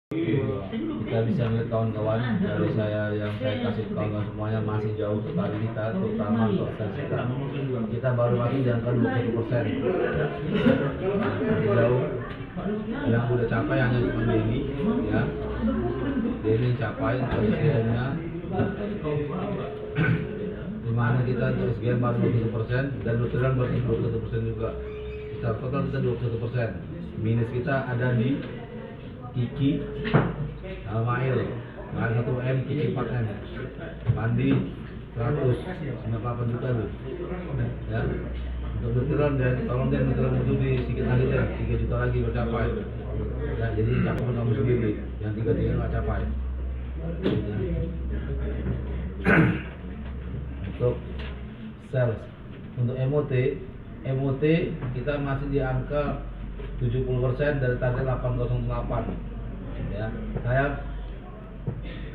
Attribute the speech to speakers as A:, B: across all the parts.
A: Kita bisa melihat kawan-kawan dari saya yang saya kasih kawan-kawan semuanya masih jauh sekali kita, terutama untuk kita baru masih di angka 21%. Masih jauh. Yang udah capai hanya cuma Denny, ya. Denny capai SGM-nya, dimana kita untuk SGM baru 21% dan Lutheran baru 21% juga. Secara total kita 21%. Minus kita ada di Kiki, Mail 1M, Kiki 4M, Pandi 198 juta tuh, ya. Untuk Lutheran dan tolong dia Lutheran itu di sedikit lagi deh, 3 juta lagi bercapai, ya. Jadi capai kamu sendiri, yang 3 nggak capai, ya. Untuk sales, untuk MOT kita masih di angka 70% dari target 808, ya. Saya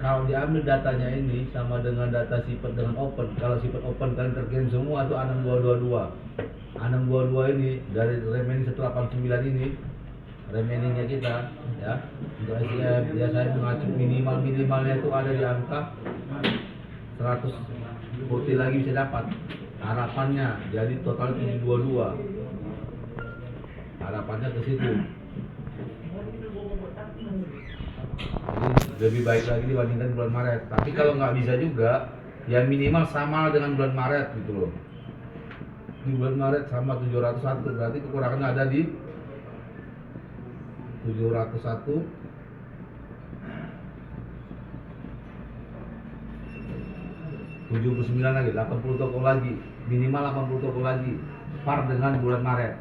A: kalau diambil datanya ini sama dengan data sifat dengan open, kalau sifat open kalian terkirim semua itu 6222 ini dari remaining 189 ini remainingnya kita, ya. Untuk SCM ya saya mengacu minimalnya itu ada di angka 100 putih lagi bisa dapat harapannya, jadi total 722 harapannya ke situ. Jadi lebih baik lagi dibandingkan bulan Maret. Tapi kalau nggak bisa juga, ya minimal sama dengan bulan Maret gitu loh. Di bulan Maret sama 701, berarti kekurangannya ada di 701. 79 lagi, 80 toko lagi, minimal 80 toko lagi, par dengan bulan Maret,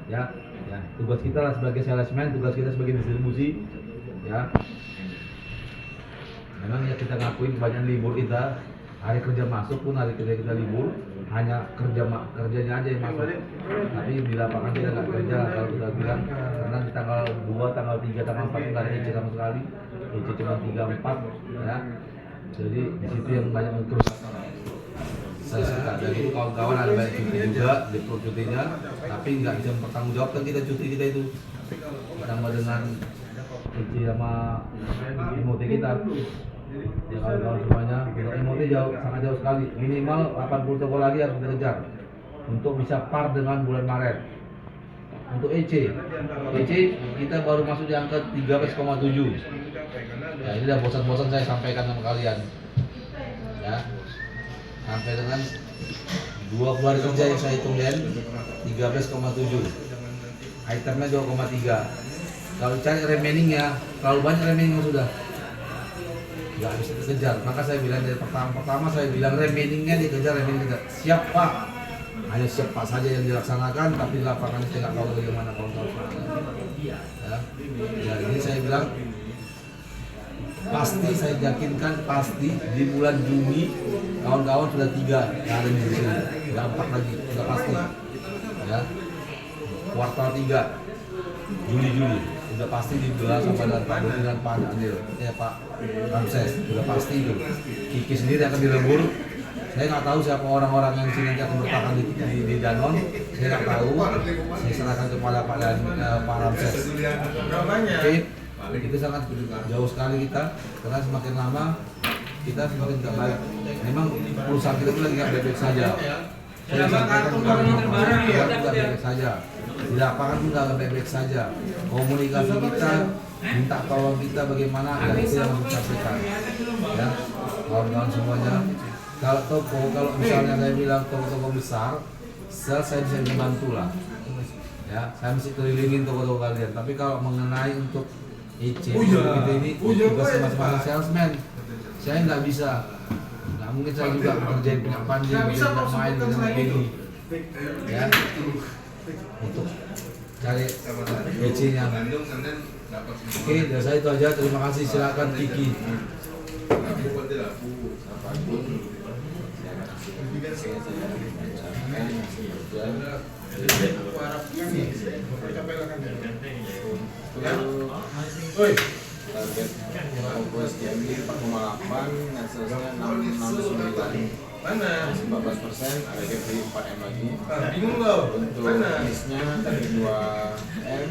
A: ya. Ya, tugas kita lah sebagai salesman, tugas kita sebagai distribusi, ya. Memang ya kita ngakuin kebanyakan libur kita, hari kerja masuk pun hari kerja kita libur, hanya kerjanya aja yang masuk. Tapi di lapangan kita nggak kerja kalau kita bilang, karena di tanggal 2, tanggal 3, tanggal 4 nggak ada EC sama sekali, EC cuma 3, 4, ya. Jadi di situ yang banyak terus saya suka. Dan itu kawan-kawan ada banyak cuti juga di cutinya, tapi nggak bisa mempertanggungjawabkan kita cuti kita itu, ditambah dengan cuti sama MOT kita. Ya kawan-kawan semuanya, untuk MOT sangat jauh sekali, minimal 80 toko lagi harus kita kejar untuk bisa par dengan bulan Maret. Untuk EC kita baru masuk di angka 13,7. Ya ini udah bosan-bosan saya sampaikan sama kalian, ya. Sampai dengan 20 hari kerja yang saya hitung dan 13,7, itemnya 2,3. Kalau cari remainingnya, terlalu banyak remaining sudah nggak bisa dikejar. Maka saya bilang dari pertama saya bilang remaining kita siap Pak, hanya siap Pak saja yang dilaksanakan, tapi di lapangan saya nggak tahu bagaimana kawan-kawan. Ya, ini saya bilang pasti, saya yakinkan pasti di bulan Juni kawan-kawan sudah 3 yang ada di sini, sudah 4 lagi, sudah pasti, ya. Kuartal 3 Juli sudah pasti dibelah sama dengan Pak Daniel, ya Pak Ramses, sudah pasti itu. Kiki sendiri akan dilebur. Saya nggak tahu siapa orang-orang yang sini akan bertahan di Danon, saya nggak tahu. Saya serahkan kepada Pak Ramses. Oke. Itu sangat jauh sekali kita, karena semakin lama kita semakin tidak baik. Memang perusahaan kita itu lagi nggak baik-baik saja. Saya sampaikan juga nggak baik-baik saja. Di lapangan pun nggak baik-baik saja. Komunikasi kita, minta tolong kita bagaimana, ya itu yang harus disampaikan. Ya, kawan-kawan semuanya. Kalau misalnya saya bilang toko-toko besar, saya bisa membantu lah. Ya, saya mesti kelilingin toko-toko kalian. Tapi kalau mengenai untuk EC ini tugas masing-masing salesman, saya nggak bisa, nggak mungkin saya juga kerjain punya Pandi, punya main dengan Benny, ya, untuk cari EC-nya. Oke, dari saya itu aja. Terima kasih. Silakan Kiki.
B: Target fokus JMI 4,8, net salesnya 669, mana 14%, ada gap di 4M lagi. Bingung loh. Untuk listnya dari 2M,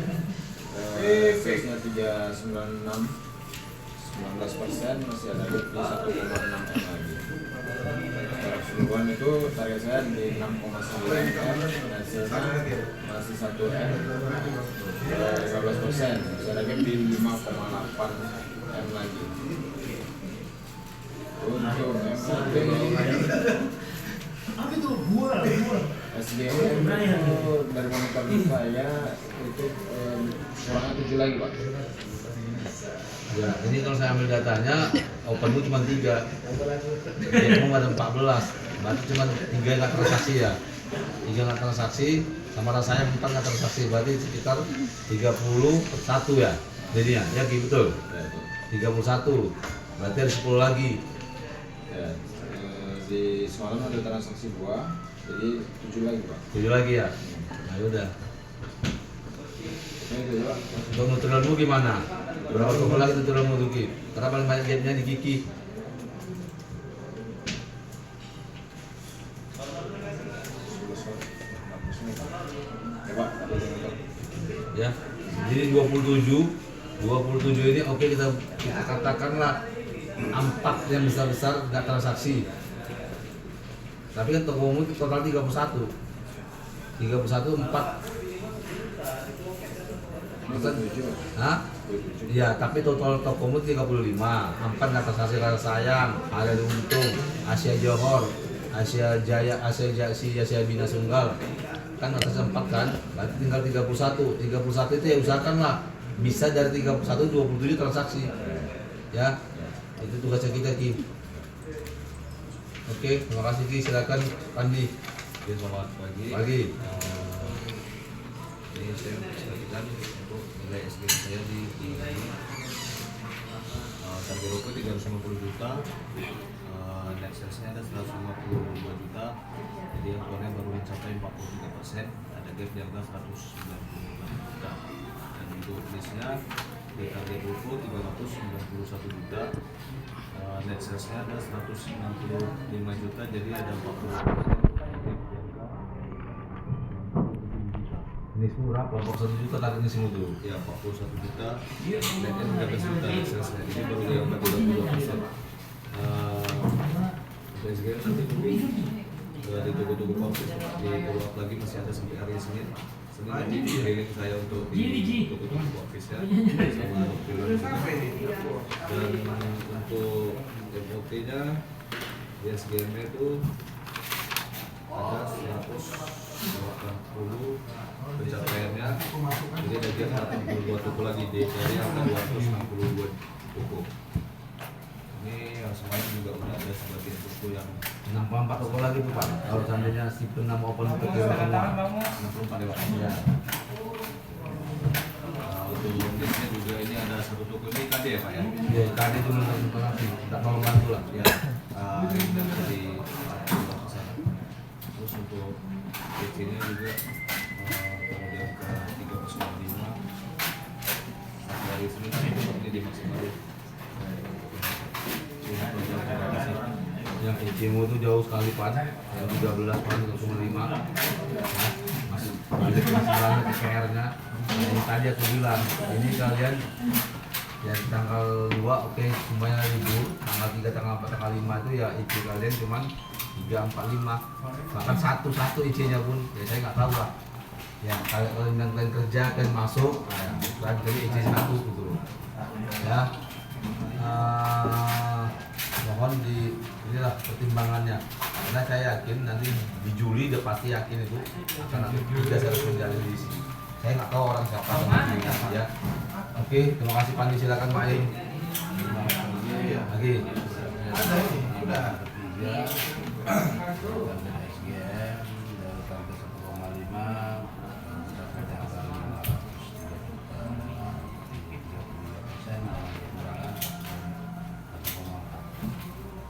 B: salesnya 396, 19% masih ada gap di 1,6 M lagi. Secara keseluruhan itu target saya di 6,9 M, hasilnya masih 1 M, 15%, masih ada gap di 5,8 M lagi. Untuk SGM itu dari monitor saya itu kurangnya 7 lagi Pak.
A: Ya, ini kalau saya ambil datanya, openmu cuma 3, demo ada 14, berarti cuma 3 yang nggak transaksi ya. 3 nggak transaksi, sama rasanya 4 nggak transaksi, berarti sekitar 31 ya jadinya, ya betul?
B: Ya,
A: 31, berarti ada 10 lagi.
B: ya, di semalam ada transaksi 2, jadi 7 lagi Pak.
A: 7 lagi ya? Nah yaudah.
B: Ini itu Pak.
A: Untuk nutrionmu gimana? Berapa toko lagi nutrionmu Duki? Karena paling banyak gapnya di Kiki. Ya, jadi 27 ini oke, kita katakanlah 4 yang besar-besar nggak transaksi. Tapi kan tokomu total 31, 4. Hah? Iya, tapi total tokomu 35, 4 nggak transaksi karena sayang, ada untung, Asia Johor, Asia Jaya, Asia Bina Sunggal, kan atas 4 kan, berarti tinggal 31 itu ya usahakanlah bisa dari 31 27 transaksi ya, itu tugasnya kita Ki. Oke, terima kasih Ki, silakan Pandi.
C: Selamat
A: Pagi.
C: Ini saya menjelaskan untuk nilai SGM saya di target rokok 350 juta, net salesnya ada 152 juta, jadi akunnya baru mencapai 43%, ada gap di angka 195 juta. Dan untuk listnya di target rokok 391 juta, net salesnya ada 165 juta, jadi ada 40%.
A: Ini murah, kelompok 1 juta targetnya sih tuh.
C: Ya 41 juta, netnya 13 juta selesai. Ini baru di angka 32%. SGM nanti mungkin di toko-toko kopi di follow up lagi masih ada sampai hari Senin. Senin nanti keliling saya untuk di toko-toko kopi ya sama bulan juga. Dan untuk MOT nya di SGM itu ada 180 pencapaiannya, jadi ada dia 42 toko lagi dari angka 262 toko. Ini yang semalam juga udah ada sebagian toko yang
A: 64 toko lagi tuh Pak. Kalau seandainya si penam open untuk semua
C: 64 lewat ya. Untuk listnya juga ini ada satu toko ini KD ya Pak ya?
A: Ya, tadi itu nanti tak tolong bantu lah.
C: Ya, ini dari sana. Terus untuk PC-nya juga kalau di angka 3,95 dari Senin ini dimaksimalin.
A: Yang ICMU itu jauh sekali Pak, yang 13 Pak, 3,5 masih banget PR-nya. Ini tadi aku bilang, ini kalian ya tanggal 2 oke, semuanya libur, tanggal 3, tanggal 4, tanggal 5 itu ya IC kalian cuman 3, 4, 5, bahkan satu IC-nya pun ya saya nggak tahu lah. Ya kalau kalian kerja kan masuk, nah, jadi IC 1 gitu loh. Ya, mohon di inilah pertimbangannya, karena saya yakin nanti di Juli udah pasti yakin itu akan ada 3 harus menjalani di sini. Saya nggak tahu orang siapa ya. Oke, terima kasih Pandi, silakan Pak Im. Lagi.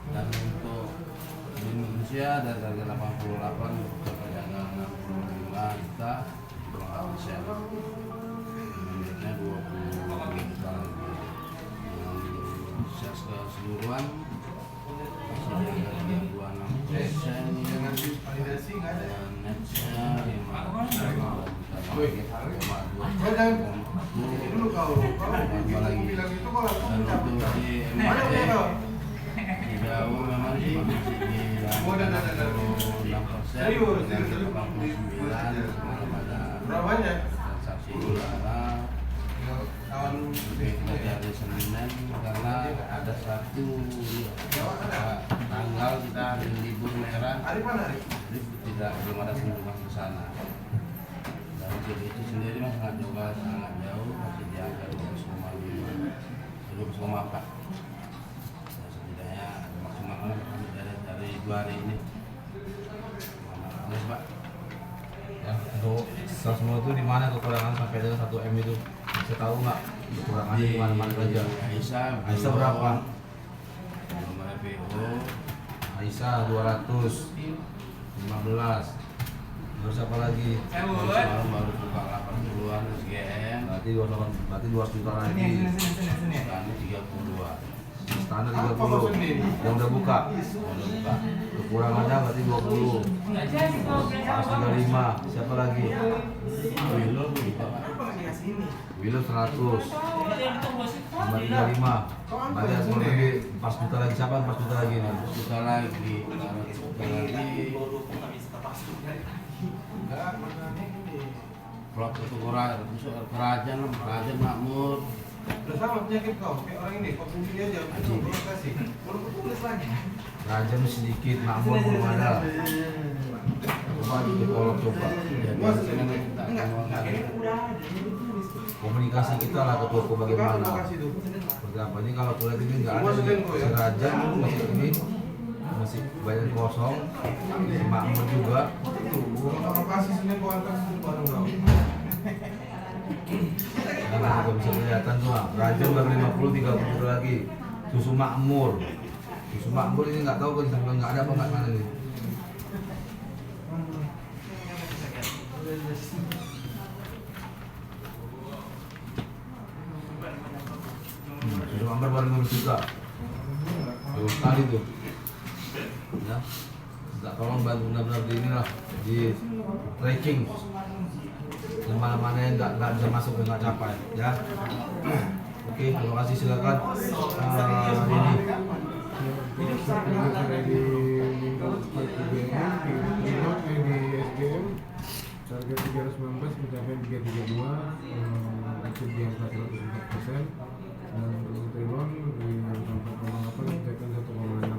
D: Dan untuk di Indonesia dari harga 88 sampai harga 65 juta kurang persen. Menitnya 20 juta lagi. Sales keseluruhan masih di harga 26%. Dan netnya 5,2 lagi. Dan untuk di MT jauh memang sih di 66% dengan 89 semalam ada transaksi karena dari Senin karena ada satu tanggal kita libur merah jadi belum ada kunjungan ke sana. Dan itu sendiri mas sangat jauh masih di angka 12,4. Setidaknya ada maksimal kami dari 2 hari ini. Mas Pak.
A: Ya, untuk semua itu di mana kekurangan sampai dengan 1 M itu? Bisa tahu nggak kekurangannya di mana saja? Aisyah berapa?
D: Belum ada PO.
A: Aisyah 215. Terus apa lagi?
D: Semalam baru buka 80-an SGM.
A: Berarti 2 juta lagi.
D: Kami 30-an.
A: Standar 30 yang udah buka. Kekurangannya berarti 20. Pas 35. Siapa lagi?
D: Willow juga Pak.
A: Willow 100. 35. Berarti harus lebih 4 juta lagi. Siapa 4 juta lagi nih?
D: Juta lagi. Klub itu kerajaan makmur.
B: Udah sama penyakit kau, kayak orang ini, kau punya aja, belum kasih. Belum tulis lagi.
A: Kerajaan sedikit, makmur belum ada. Coba di kolom coba. Komunikasi kita lah ke toko bagaimana. Seperti apa ini kalau kulit ini nggak ada nih. Kerajaan masih ini masih banyak kosong, makmur juga.
B: Kalau kasih sini kau antar sini bareng kau.
A: Karena juga bisa kelihatan tuh, Rajan baru 50, 30 lagi. Susu makmur ini nggak tahu kan sampai nggak ada apa nggak mana nih. Susu makmur baru 15 juta. Jauh sekali tuh. Ya, nggak tolong bantu benar-benar di inilah di tracking. Yang mana-mana yang nggak bisa masuk dan nggak capai, ya. Oke, terima kasih, silakan. Ini
E: di SGM target 319 mencapai 332, achieve di angka 104%, dan untuk Trilon di angka 4,8 mencapai 1,6,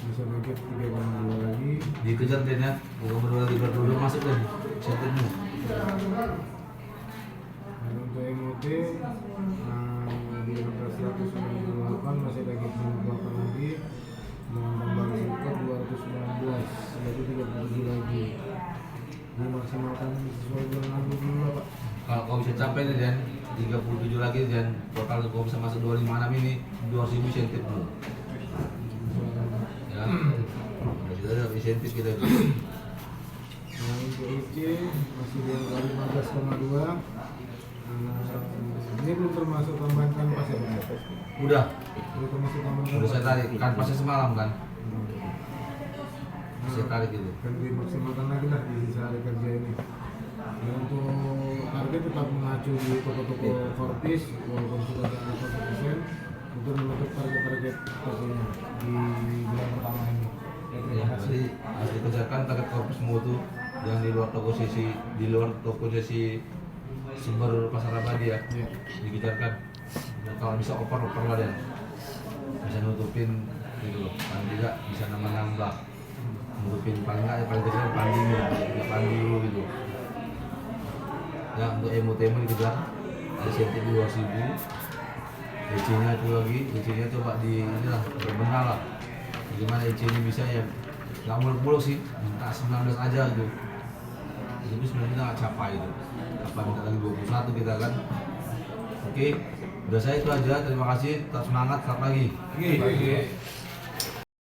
E: bisa target 3,2 lagi.
A: dikejar deh ya, bukan lagi berdua masuk deh, settingmu.
E: Dan untuk MOT di angka 198 masih ada gap 58 lagi, dan tambahan singkat 219, yaitu 37 lagi. Dimaksimalkan sesuai dengan lalu dulu Pak.
A: Kalau kau bisa capai nih dan 37 lagi dan total kau bisa masuk 256 ini 2.000 insentifmu. Ya, kita ada insentif kita itu.
E: Nah, untuk IC masih di angka 15,2. Ini belum termasuk tambahan kanvas ya Pak?
A: Udah
E: Termasuk tambahan
A: saya tarik kan pasnya semalam kan. Saya tarik itu.
E: Kan dimaksimalkan lagi lah di sisa hari kerja ini. Dan untuk target tetap mengacu di toko-toko Fortis walaupun sudah di atas 1% untuk menutup target-target pastinya di bulan pertama ini.
A: Ya, berarti harus dikerjakan target korpus semua tuh yang di luar toko sesi sumber pasar abadi ya.
E: Ya.
A: Dikejarkan. Dan kalau bisa oper lah dan bisa nutupin gitu loh. Paling tidak bisa nambah nutupin paling nggak ya paling kecil pandi dulu gitu. Ya untuk emo dikejar ada sentif 2.000. EC-nya itu lagi, EC-nya coba di inilah berbenah lah. Bagaimana EC ini bisa ya nggak muluk-muluk sih, minta 19 aja gitu. Jadi sebenarnya kita nggak capai itu. Apa minta lagi 21 kita kan. Oke, udah saya itu aja. Terima kasih, tetap semangat, selamat pagi.
B: Oke.